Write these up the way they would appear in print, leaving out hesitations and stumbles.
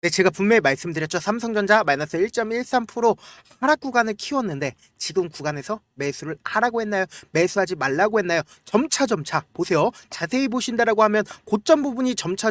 네, 제가 분명히 말씀드렸죠. 삼성전자 마이너스 1.13% 하락 구간을 키웠는데 지금 구간에서 매수를 하라고 했나요? 매수하지 말라고 했나요? 점차 보세요. 자세히 보신다라고 하면 고점 부분이 점차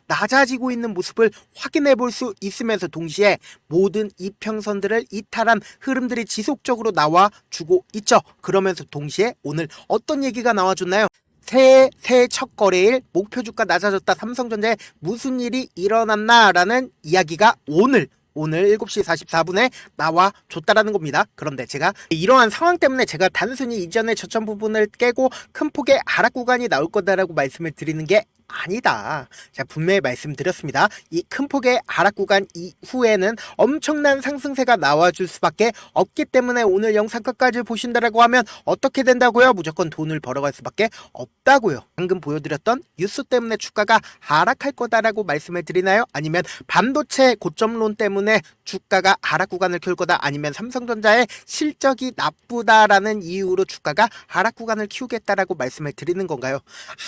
낮아지고 있는 모습을 확인해 볼 수 있으면서 동시에 모든 이평선들을 이탈한 흐름들이 지속적으로 나와주고 있죠. 그러면서 동시에 오늘 어떤 얘기가 나와줬나요? 새해 첫 거래일 목표 주가 낮아졌다. 삼성전자에 무슨 일이 일어났나라는 이야기가 오늘 7시 44분에 나와줬다라는 겁니다. 그런데 제가 이러한 상황 때문에 제가 단순히 이전의 저점 부분을 깨고 큰 폭의 하락 구간이 나올 거다라고 말씀을 드리는 게 아니다. 제가 분명히 말씀드렸습니다. 이 큰 폭의 하락 구간 이후에는 엄청난 상승세가 나와줄 수밖에 없기 때문에 오늘 영상 끝까지 보신다라고 하면 어떻게 된다고요? 무조건 돈을 벌어갈 수밖에 없다고요. 방금 보여드렸던 뉴스 때문에 주가가 하락할 거다라고 말씀을 드리나요? 아니면 반도체 고점론 때문에 주가가 하락 구간을 키울 거다? 아니면 삼성전자의 실적이 나쁘다라는 이유로 주가가 하락 구간을 키우겠다라고 말씀을 드리는 건가요?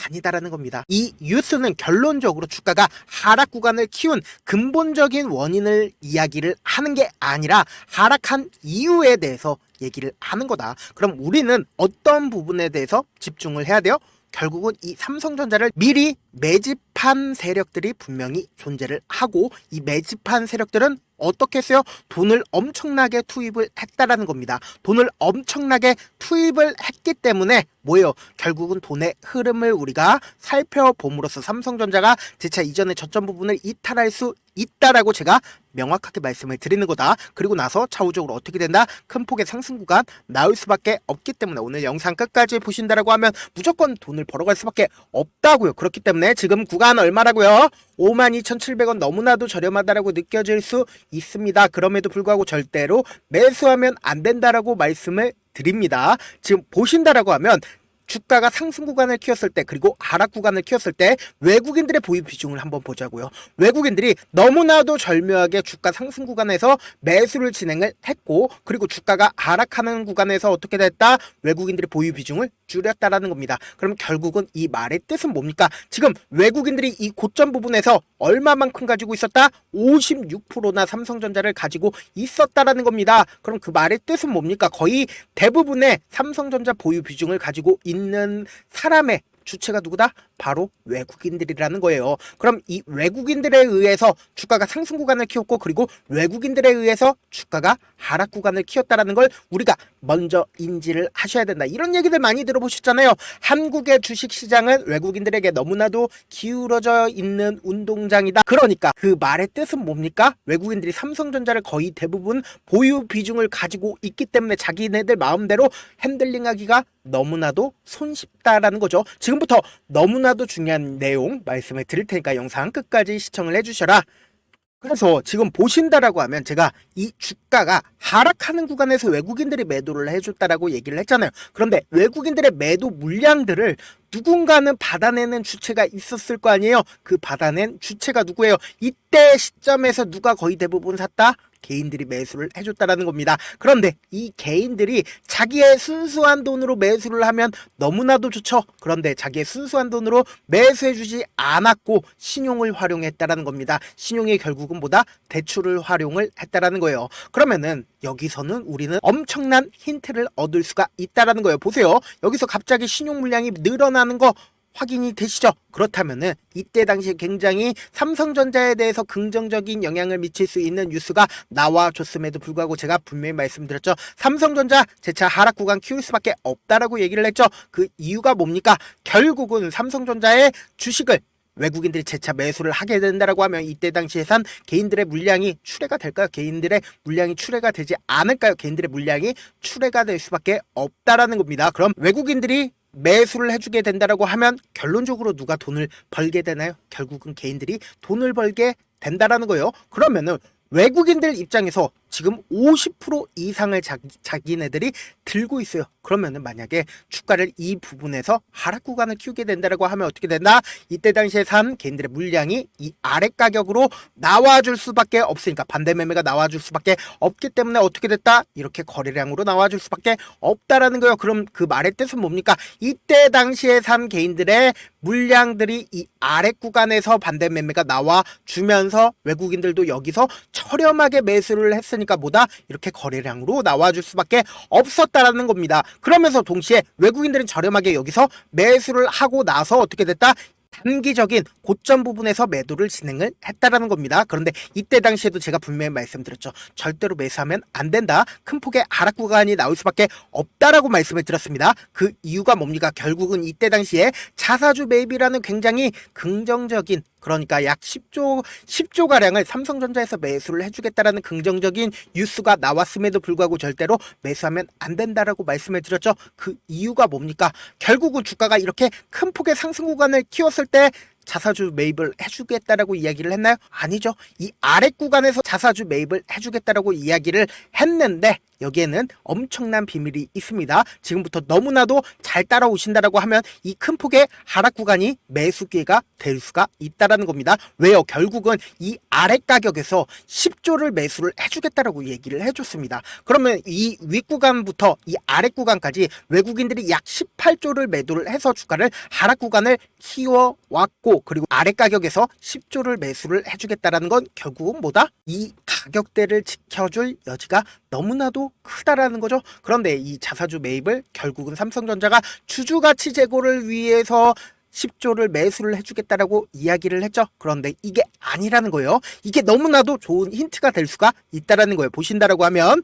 아니다라는 겁니다. 이 뉴스는 결론적으로 주가가 하락 구간을 키운 근본적인 원인을 이야기를 하는 게 아니라 하락한 이유에 대해서 얘기를 하는 거다. 그럼 우리는 어떤 부분에 대해서 집중을 해야 돼요? 결국은 이 삼성전자를 미리 매집한 세력들이 분명히 존재를 하고 이 매집한 세력들은 어떻게 했어요? 돈을 엄청나게 투입을 했다라는 겁니다. 돈을 엄청나게 투입을 했기 때문에 뭐예요? 결국은 돈의 흐름을 우리가 살펴봄으로써 삼성전자가 재차 이전의 저점 부분을 이탈할 수 있다라고 제가 명확하게 말씀을 드리는 거다. 그리고 나서 차후적으로 어떻게 된다? 큰 폭의 상승 구간 나올 수밖에 없기 때문에 오늘 영상 끝까지 보신다라고 하면 무조건 돈을 벌어갈 수밖에 없다고요. 그렇기 때문에 지금 구간 얼마라고요? 52,700원 너무나도 저렴하다라고 느껴질 수 있습니다. 그럼에도 불구하고 절대로 매수하면 안 된다라고 말씀을 드립니다. 지금 보신다라고 하면 주가가 상승 구간을 키웠을 때 그리고 하락 구간을 키웠을 때 외국인들의 보유 비중을 한번 보자고요. 외국인들이 너무나도 절묘하게 주가 상승 구간에서 매수를 진행을 했고 그리고 주가가 하락하는 구간에서 어떻게 됐다? 외국인들의 보유 비중을 줄였다라는 겁니다. 그럼 결국은 이 말의 뜻은 뭡니까? 지금 외국인들이 이 고점 부분에서 얼마만큼 가지고 있었다? 56%나 삼성전자를 가지고 있었다라는 겁니다. 그럼 그 말의 뜻은 뭡니까? 거의 대부분의 삼성전자 보유 비중을 가지고 있는 사람의 주체가 누구다? 바로 외국인들이라는 거예요. 그럼 이 외국인들에 의해서 주가가 상승 구간을 키웠고 그리고 외국인들에 의해서 주가가 하락 구간을 키웠다라는 걸 우리가 먼저 인지를 하셔야 된다. 이런 얘기들 많이 들어보셨잖아요. 한국의 주식시장은 외국인들에게 너무나도 기울어져 있는 운동장이다. 그러니까 그 말의 뜻은 뭡니까? 외국인들이 삼성전자를 거의 대부분 보유 비중을 가지고 있기 때문에 자기네들 마음대로 핸들링하기가 너무나도 손쉽다라는 거죠. 지금부터 너무나도 중요한 내용 말씀을 드릴 테니까 영상 끝까지 시청을 해주셔라. 그래서 지금 보신다라고 하면 제가 이 주가가 하락하는 구간에서 외국인들이 매도를 해줬다라고 얘기를 했잖아요. 그런데 외국인들의 매도 물량들을 누군가는 받아내는 주체가 있었을 거 아니에요. 그 받아낸 주체가 누구예요? 이때 시점에서 누가 거의 대부분 샀다? 개인들이 매수를 해줬다라는 겁니다. 그런데 이 개인들이 자기의 순수한 돈으로 매수를 하면 너무나도 좋죠. 그런데 자기의 순수한 돈으로 매수해주지 않았고 신용을 활용했다라는 겁니다. 신용이 결국은 뭐다? 대출을 활용을 했다라는 거예요. 그러면은 여기서는 우리는 엄청난 힌트를 얻을 수가 있다라는 거예요. 보세요. 여기서 갑자기 신용 물량이 늘어나는 거 확인이 되시죠? 그렇다면은 이때 당시에 굉장히 삼성전자에 대해서 긍정적인 영향을 미칠 수 있는 뉴스가 나와줬음에도 불구하고 제가 분명히 말씀드렸죠. 삼성전자 재차 하락 구간 키울 수밖에 없다라고 얘기를 했죠. 그 이유가 뭡니까? 결국은 삼성전자의 주식을 외국인들이 재차 매수를 하게 된다라고 하면 이때 당시에 산 개인들의 물량이 출회가 될까요? 개인들의 물량이 출회가 되지 않을까요? 개인들의 물량이 출회가 될 수밖에 없다라는 겁니다. 그럼 외국인들이 매수를 해주게 된다라고 하면 결론적으로 누가 돈을 벌게 되나요? 결국은 개인들이 돈을 벌게 된다라는 거예요. 그러면은 외국인들 입장에서 지금 50% 이상을 자기네들이 들고 있어요. 그러면은 만약에 주가를 이 부분에서 하락 구간을 키우게 된다라고 하면 어떻게 된다? 이때 당시에 산 개인들의 물량이 이 아래 가격으로 나와줄 수밖에 없으니까, 반대 매매가 나와줄 수밖에 없기 때문에 어떻게 됐다? 이렇게 거래량으로 나와줄 수밖에 없다라는 거예요. 그럼 그 말의 뜻은 뭡니까? 이때 당시에 산 개인들의 물량들이 이 아래 구간에서 반대 매매가 나와주면서 외국인들도 여기서 저렴하게 매수를 했으니까 뭐다? 이렇게 거래량으로 나와줄 수밖에 없었다라는 겁니다. 그러면서 동시에 외국인들은 저렴하게 여기서 매수를 하고 나서 어떻게 됐다? 단기적인 고점 부분에서 매도를 진행을 했다라는 겁니다. 그런데 이때 당시에도 제가 분명히 말씀드렸죠. 절대로 매수하면 안 된다. 큰 폭의 하락 구간이 나올 수밖에 없다라고 말씀을 드렸습니다. 그 이유가 뭡니까? 결국은 이때 당시에 자사주 매입이라는 굉장히 긍정적인, 그러니까 약 10조 가량을 삼성전자에서 매수를 해주겠다라는 긍정적인 뉴스가 나왔음에도 불구하고 절대로 매수하면 안 된다라고 말씀을 드렸죠. 그 이유가 뭡니까? 결국은 주가가 이렇게 큰 폭의 상승 구간을 키웠을 때 자사주 매입을 해주겠다라고 이야기를 했나요? 아니죠. 이 아래 구간에서 자사주 매입을 해주겠다라고 이야기를 했는데 여기에는 엄청난 비밀이 있습니다. 지금부터 너무나도 잘 따라오신다라고 하면 이 큰 폭의 하락 구간이 매수 기회가 될 수가 있다라는 겁니다. 왜요? 결국은 이 아래 가격에서 10조를 매수를 해주겠다라고 얘기를 해줬습니다. 그러면 이 윗구간부터 이 아래 구간까지 외국인들이 약 18조를 매도를 해서 주가를 하락 구간을 키워왔고, 그리고 아래 가격에서 10조를 매수를 해주겠다라는 건 결국은 뭐다? 이 가격대를 지켜줄 여지가 너무나도 크다라는 거죠. 그런데 이 자사주 매입을 결국은 삼성전자가 주주가치 제고를 위해서 10조를 매수를 해주겠다라고 이야기를 했죠. 그런데 이게 아니라는 거예요. 이게 너무나도 좋은 힌트가 될 수가 있다라는 거예요. 보신다라고 하면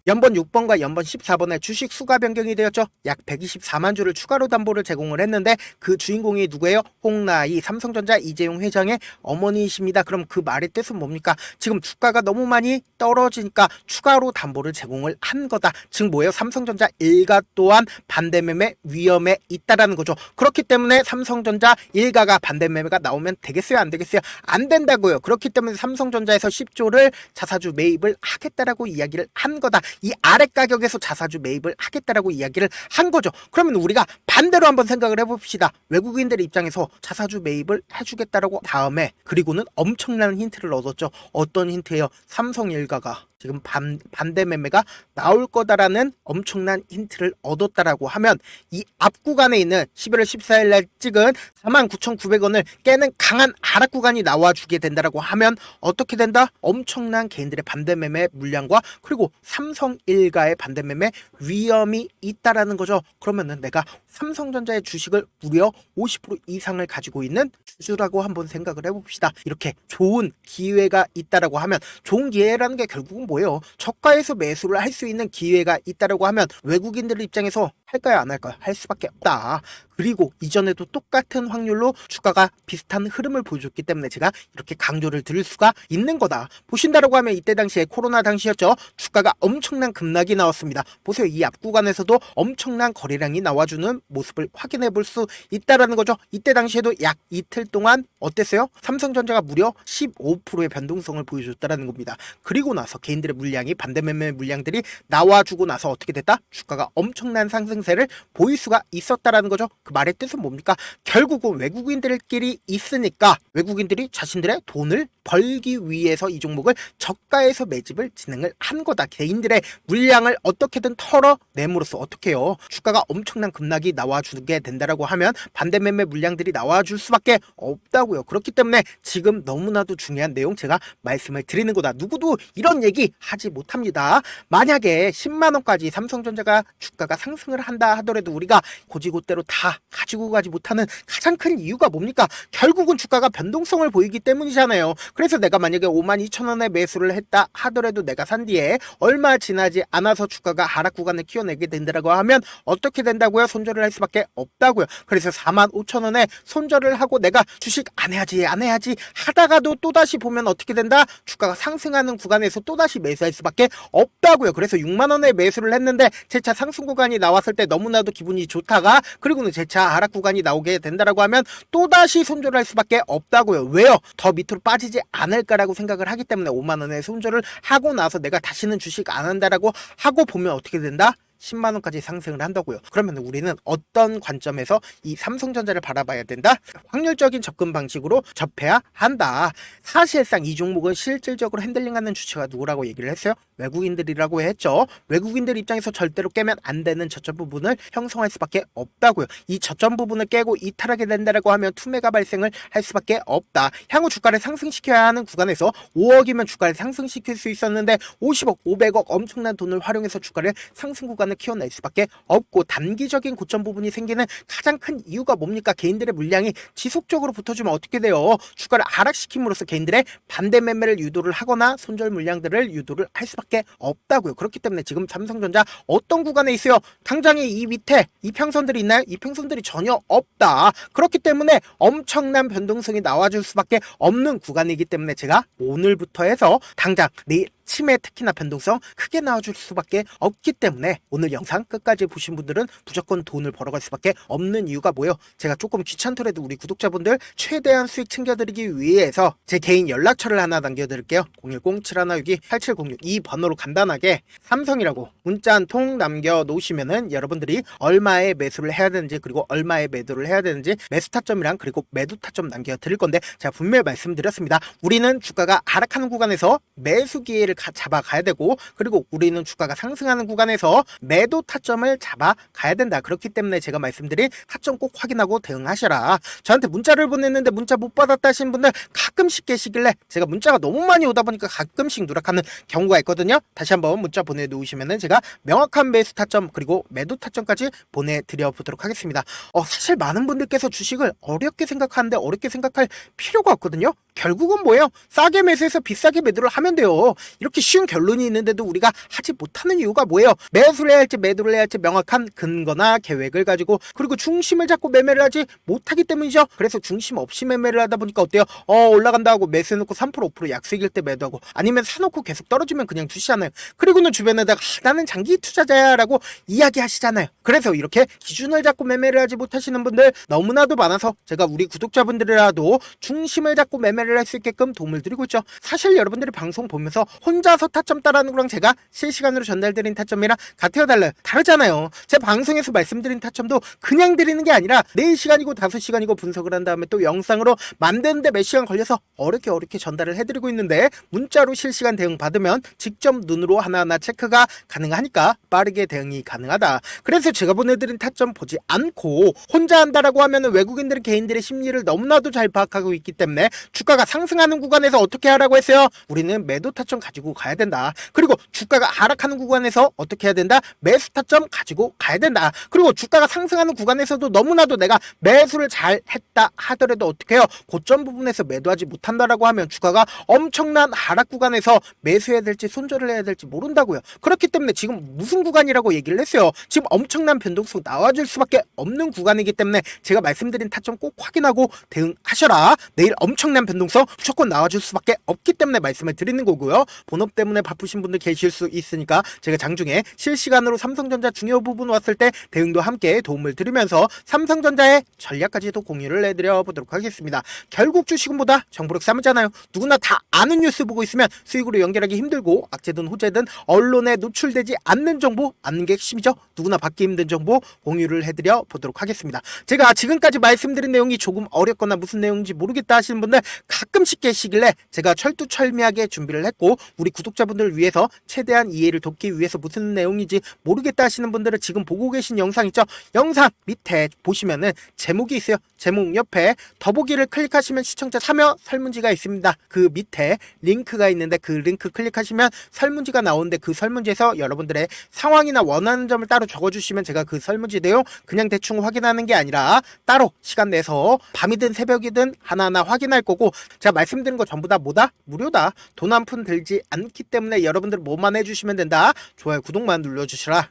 연번 6번과 연번 14번에 주식 수가 변경이 되었죠. 약 124만 주를 추가로 담보를 제공을 했는데 그 주인공이 누구예요? 홍나이 삼성전자 이재용 회장의 어머니이십니다. 그럼 그 말의 뜻은 뭡니까? 지금 주가가 너무 많이 떨어지니까 추가로 담보를 제공을 한 거다. 즉 뭐예요? 삼성전자 일가 또한 반대 매매 위험에 있다라는 거죠. 그렇기 때문에 삼성전자 일가가 반대 매매가 나오면 되겠어요? 안 되겠어요? 안 된다고요. 그렇기 때문에 삼성전자에서 10조를 자사주 매입을 하겠다라고 이야기를 한 거다. 이 아래 가격에서 자사주 매입을 하겠다라고 이야기를 한 거죠. 그러면 우리가 반대로 한번 생각을 해봅시다. 외국인들의 입장에서 자사주 매입을 해주겠다라고 다음에 그리고는 엄청난 힌트를 얻었죠. 어떤 힌트예요? 삼성일가가 지금 반대 매매가 나올 거다라는 엄청난 힌트를 얻었다라고 하면 이 앞 구간에 있는 11월 14일 날 찍은 49,900원을 깨는 강한 하락 구간이 나와주게 된다라고 하면 어떻게 된다? 엄청난 개인들의 반대 매매 물량과 그리고 삼성일가의 반대 매매 위험이 있다라는 거죠. 그러면은 내가 삼성전자의 주식을 무려 50% 이상을 가지고 있는 주주라고 한번 생각을 해봅시다. 이렇게 좋은 기회가 있다라고 하면, 좋은 기회라는 게 결국은 뭐예요? 저가에서 매수를 할 수 있는 기회가 있다라고 하면 외국인들 입장에서 할까요? 안 할까요? 할 수밖에 없다. 그리고 이전에도 똑같은 확률로 주가가 비슷한 흐름을 보여줬기 때문에 제가 이렇게 강조를 드릴 수가 있는 거다. 보신다라고 하면 이때 당시에 코로나 당시였죠. 주가가 엄청난 급락이 나왔습니다. 보세요. 이 앞 구간에서도 엄청난 거래량이 나와주는 모습을 확인해 볼 수 있다라는 거죠. 이때 당시에도 약 이틀 동안 어땠어요? 삼성전자가 무려 15%의 변동성을 보여줬다라는 겁니다. 그리고 나서 개인들의 물량이 반대 매매 물량들이 나와주고 나서 어떻게 됐다? 주가가 엄청난 상승세를 보일 수가 있었다라는 거죠. 그 말의 뜻은 뭡니까? 결국은 외국인들끼리 있으니까 외국인들이 자신들의 돈을 벌기 위해서 이 종목을 저가에서 매집을 진행을 한 거다. 개인들의 물량을 어떻게든 털어냄으로써 어떻게 해요? 주가가 엄청난 급락이 나와주게 된다라고 하면 반대 매매 물량들이 나와줄 수밖에 없다고요. 그렇기 때문에 지금 너무나도 중요한 내용 제가 말씀을 드리는 거다. 누구도 이런 얘기 하지 못합니다. 만약에 10만 원까지 삼성전자가 주가가 상승을 한다 하더라도 우리가 고지고대로 다 가지고 가지 못하는 가장 큰 이유가 뭡니까? 결국은 주가가 변동성을 보이기 때문이잖아요. 그래서 내가 만약에 52,000원에 매수를 했다 하더라도 내가 산 뒤에 얼마 지나지 않아서 주가가 하락 구간을 키워내게 된다고 하면 어떻게 된다고요? 손절을 할 수밖에 없다고요. 그래서 45,000원에 손절을 하고 내가 주식 안 해야지 하다가도 또다시 보면 어떻게 된다? 주가가 상승하는 구간에서 또다시 매수할 수밖에 없다고요. 그래서 6만원에 매수를 했는데 제 차 상승 구간이 나왔을 봤을 때 너무나도 기분이 좋다가 그리고는 재차 하락 구간이 나오게 된다라고 하면 또다시 손절을 할 수밖에 없다고요. 왜요? 더 밑으로 빠지지 않을까라고 생각을 하기 때문에 5만원에 손절을 하고 나서 내가 다시는 주식 안 한다라고 하고 보면 어떻게 된다? 10만원까지 상승을 한다고요. 그러면 우리는 어떤 관점에서 이 삼성전자를 바라봐야 된다? 확률적인 접근 방식으로 접해야 한다. 사실상 이 종목은 실질적으로 핸들링하는 주체가 누구라고 얘기를 했어요? 외국인들이라고 했죠. 외국인들 입장에서 절대로 깨면 안 되는 저점 부분을 형성할 수밖에 없다고요. 이 저점 부분을 깨고 이탈하게 된다라고 하면 투매가 발생을 할 수밖에 없다. 향후 주가를 상승시켜야 하는 구간에서 5억이면 주가를 상승시킬 수 있었는데 50억, 500억 엄청난 돈을 활용해서 주가를 상승 구간을 키워낼 수밖에 없고 단기적인 고점 부분이 생기는 가장 큰 이유가 뭡니까? 개인들의 물량이 지속적으로 붙어주면 어떻게 돼요? 주가를 하락시킴으로써 개인들의 반대 매매를 유도를 하거나 손절 물량들을 유도를 할 수밖에 없다고요. 그렇기 때문에 지금 삼성전자 어떤 구간에 있어요? 당장에 이 밑에 이평선들이 있나요? 이평선들이 전혀 없다. 그렇기 때문에 엄청난 변동성이 나와줄 수밖에 없는 구간이기 때문에 제가 오늘부터 해서 당장 내일 아침에 특히나 변동성 크게 나와줄 수밖에 없기 때문에 오늘 영상 끝까지 보신 분들은 무조건 돈을 벌어갈 수밖에 없는 이유가 뭐예요? 제가 조금 귀찮더라도 우리 구독자분들 최대한 수익 챙겨드리기 위해서 제 개인 연락처를 하나 남겨드릴게요. 010-7162-8706 이 번호로 간단하게 삼성이라고 문자 한 통 남겨놓으시면은 여러분들이 얼마에 매수를 해야 되는지 그리고 얼마에 매도를 해야 되는지 매수 타점이랑 그리고 매도 타점 남겨드릴 건데 제가 분명히 말씀드렸습니다. 우리는 주가가 하락하는 구간에서 매수 기회를 잡아가야 되고 그리고 우리는 주가가 상승하는 구간에서 매도 타점을 잡아가야 된다. 그렇기 때문에 제가 말씀드린 타점 꼭 확인하고 대응하셔라. 저한테 문자를 보냈는데 문자 못 받았다 하신 분들 가끔씩 계시길래 제가 문자가 너무 많이 오다 보니까 가끔씩 누락하는 경우가 있거든요. 다시 한번 문자 보내놓으시면은 제가 명확한 매수 타점 그리고 매도 타점까지 보내드려 보도록 하겠습니다. 사실 많은 분들께서 주식을 어렵게 생각하는데 어렵게 생각할 필요가 없거든요. 결국은 뭐예요? 싸게 매수해서 비싸게 매도를 하면 돼요. 이렇게 쉬운 결론이 있는데도 우리가 하지 못하는 이유가 뭐예요? 매수를 해야 할지 매도를 해야 할지 명확한 근거나 계획을 가지고 그리고 중심을 잡고 매매를 하지 못하기 때문이죠. 그래서 중심 없이 매매를 하다 보니까 어때요? 올라간다 하고 매수해놓고 3% 5% 약수익일 때 매도하고 아니면 사놓고 계속 떨어지면 그냥 주시잖아요. 그리고는 주변에다가 나는 장기 투자자야 라고 이야기하시잖아요. 그래서 이렇게 기준을 잡고 매매를 하지 못하시는 분들 너무나도 많아서 제가 우리 구독자분들이라도 중심을 잡고 매매를 할 수 있게끔 도움을 드리고 있죠. 사실 여러분들이 방송 보면서 혼자서 타점 따라하는 거랑 제가 실시간으로 전달드린 타점이랑 같아요 달라요? 다르잖아요. 제 방송에서 말씀드린 타점도 그냥 드리는 게 아니라 4시간이고 5시간이고 분석을 한 다음에 또 영상으로 만드는데 몇 시간 걸려서 어렵게 전달을 해드리고 있는데 문자로 실시간 대응 받으면 직접 눈으로 하나하나 체크가 가능하니까 빠르게 대응이 가능하다. 그래서 제가 보내드린 타점 보지 않고 혼자 한다라고 하면 외국인들은 개인들의 심리를 너무나도 잘 파악하고 있기 때문에 주가가 상승하는 구간에서 어떻게 하라고 했어요? 우리는 매도 타점 가지고 가야 된다. 그리고 주가가 하락하는 구간에서 어떻게 해야 된다? 매수 타점 가지고 가야 된다. 그리고 주가가 상승하는 구간에서도 너무나도 내가 매수를 잘 했다 하더라도 어떻게 해요? 고점 부분에서 매도하지 못한다라고 하면 주가가 엄청난 하락 구간에서 매수해야 될지 손절을 해야 될지 모른다고요. 그렇기 때문에 지금 무슨 구간이라고 얘기를 했어요. 지금 엄청난 변동성 나와줄 수밖에 없는 구간이기 때문에 제가 말씀드린 타점 꼭 확인하고 대응하셔라. 내일 엄청난 변동성 무조건 나와줄 수밖에 없기 때문에 말씀을 드리는 거고요. 본업 때문에 바쁘신 분들 계실 수 있으니까 제가 장중에 실시간으로 삼성전자 중요 부분 왔을 때 대응도 함께 도움을 드리면서 삼성전자의 전략까지도 공유를 해드려 보도록 하겠습니다. 결국 주식은보다 정보력 삼잖아요. 누구나 다 아는 뉴스 보고 있으면 수익으로 연결하기 힘들고 악재든 호재든 언론에 노출되지 않는 정보 아는 게 핵심이죠. 누구나 받기 힘든 정보 공유를 해드려 보도록 하겠습니다. 제가 지금까지 말씀드린 내용이 조금 어렵거나 무슨 내용인지 모르겠다 하시는 분들 가끔씩 계시길래 제가 철두철미하게 준비를 했고 우리 구독자분들을 위해서 최대한 이해를 돕기 위해서 무슨 내용인지 모르겠다 하시는 분들은 지금 보고 계신 영상 있죠? 영상 밑에 보시면은 제목이 있어요. 제목 옆에 더보기를 클릭하시면 시청자 참여 설문지가 있습니다. 그 밑에 링크가 있는데 그 링크 클릭하시면 설문지가 나오는데 그 설문지에서 여러분들의 상황이나 원하는 점을 따로 적어주시면 제가 그 설문지 내용 그냥 대충 확인하는 게 아니라 따로 시간 내서 밤이든 새벽이든 하나하나 확인할 거고 제가 말씀드린 거 전부 다 뭐다? 무료다. 돈 한 푼 들지 않기 때문에 여러분들 뭐만 해주시면 된다. 좋아요, 구독만 눌러주시라.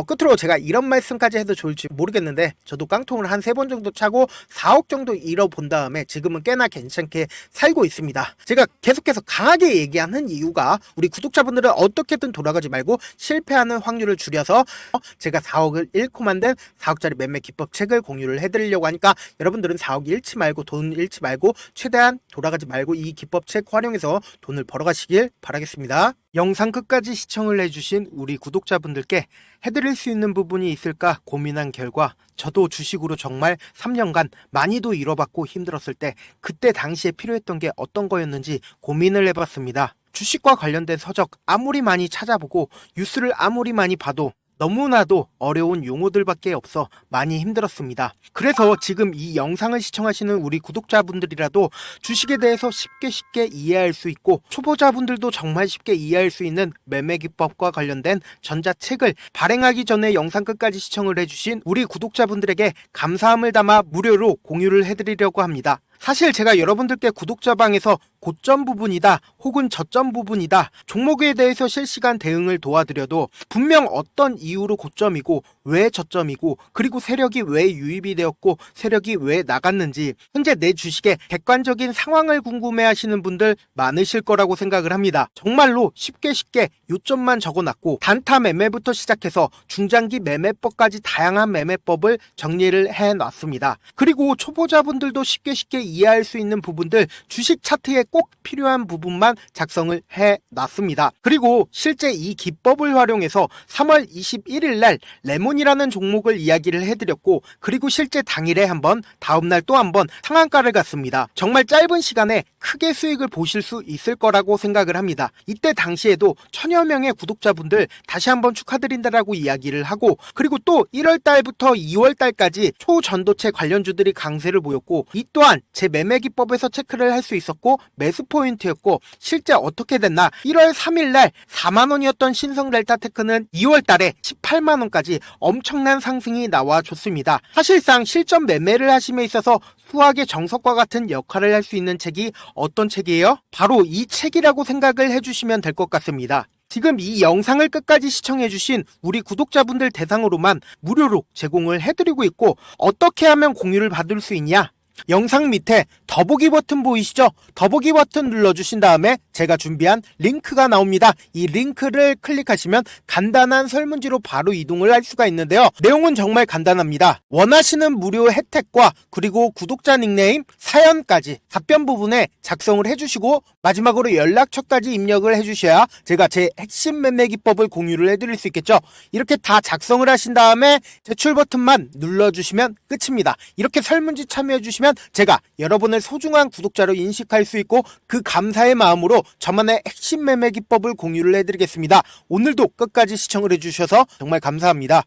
끝으로 제가 이런 말씀까지 해도 좋을지 모르겠는데 저도 깡통을 한 3번 정도 차고 4억 정도 잃어본 다음에 지금은 꽤나 괜찮게 살고 있습니다. 제가 계속해서 강하게 얘기하는 이유가 우리 구독자분들은 어떻게든 돌아가지 말고 실패하는 확률을 줄여서 제가 4억을 잃고 만든 4억짜리 매매 기법 책을 공유를 해드리려고 하니까 여러분들은 4억 잃지 말고 돈 잃지 말고 최대한 돌아가지 말고 이 기법책 활용해서 돈을 벌어가시길 바라겠습니다. 영상 끝까지 시청을 해주신 우리 구독자분들께 해드릴 수 있는 부분이 있을까 고민한 결과 저도 주식으로 정말 3년간 많이도 잃어봤고 힘들었을 때 그때 당시에 필요했던 게 어떤 거였는지 고민을 해봤습니다. 주식과 관련된 서적 아무리 많이 찾아보고 뉴스를 아무리 많이 봐도 너무나도 어려운 용어들밖에 없어 많이 힘들었습니다. 그래서 지금 이 영상을 시청하시는 우리 구독자분들이라도 주식에 대해서 쉽게 이해할 수 있고 초보자분들도 정말 쉽게 이해할 수 있는 매매 기법과 관련된 전자책을 발행하기 전에 영상 끝까지 시청을 해주신 우리 구독자분들에게 감사함을 담아 무료로 공유를 해드리려고 합니다. 사실 제가 여러분들께 구독자방에서 고점 부분이다 혹은 저점 부분이다 종목에 대해서 실시간 대응을 도와드려도 분명 어떤 이유로 고점이고 왜 저점이고 그리고 세력이 왜 유입이 되었고 세력이 왜 나갔는지 현재 내 주식의 객관적인 상황을 궁금해하시는 분들 많으실 거라고 생각을 합니다. 정말로 쉽게 요점만 적어놨고 단타 매매부터 시작해서 중장기 매매법까지 다양한 매매법을 정리를 해놨습니다. 그리고 초보자분들도 쉽게 이해할 수 있는 부분들 주식 차트에 꼭 필요한 부분만 작성을 해놨습니다. 그리고 실제 이 기법을 활용해서 3월 21일 날 레몬이라는 종목을 이야기를 해드렸고 그리고 실제 당일에 한번 다음날 또 한번 상한가를 갔습니다. 정말 짧은 시간에 크게 수익을 보실 수 있을 거라고 생각을 합니다. 이때 당시에도 1000여 명의 구독자분들 다시 한번 축하드린다라고 이야기를 하고 그리고 또 1월 달부터 2월 달까지 초전도체 관련주들이 강세를 보였고 이 또한 제 매매 기법에서 체크를 할 수 있었고 매수 포인트였고 실제 어떻게 됐나 1월 3일 날 4만원이었던 신성 델타테크는 2월 달에 18만원까지 엄청난 상승이 나와줬습니다. 사실상 실전 매매를 하심에 있어서 수학의 정석과 같은 역할을 할 수 있는 책이 어떤 책이에요? 바로 이 책이라고 생각을 해주시면 될 것 같습니다. 지금 이 영상을 끝까지 시청해주신 우리 구독자분들 대상으로만 무료로 제공을 해드리고 있고 어떻게 하면 공유를 받을 수 있냐? 영상 밑에 더보기 버튼 보이시죠? 더보기 버튼 눌러주신 다음에 제가 준비한 링크가 나옵니다. 이 링크를 클릭하시면 간단한 설문지로 바로 이동을 할 수가 있는데요. 내용은 정말 간단합니다. 원하시는 무료 혜택과 그리고 구독자 닉네임, 사연까지 답변 부분에 작성을 해주시고 마지막으로 연락처까지 입력을 해주셔야 제가 제 핵심 매매 기법을 공유를 해드릴 수 있겠죠. 이렇게 다 작성을 하신 다음에 제출 버튼만 눌러주시면 끝입니다. 이렇게 설문지 참여해주시면 제가 여러분을 소중한 구독자로 인식할 수 있고 그 감사의 마음으로 저만의 핵심 매매 기법을 공유를 해드리겠습니다. 오늘도 끝까지 시청을 해주셔서 정말 감사합니다.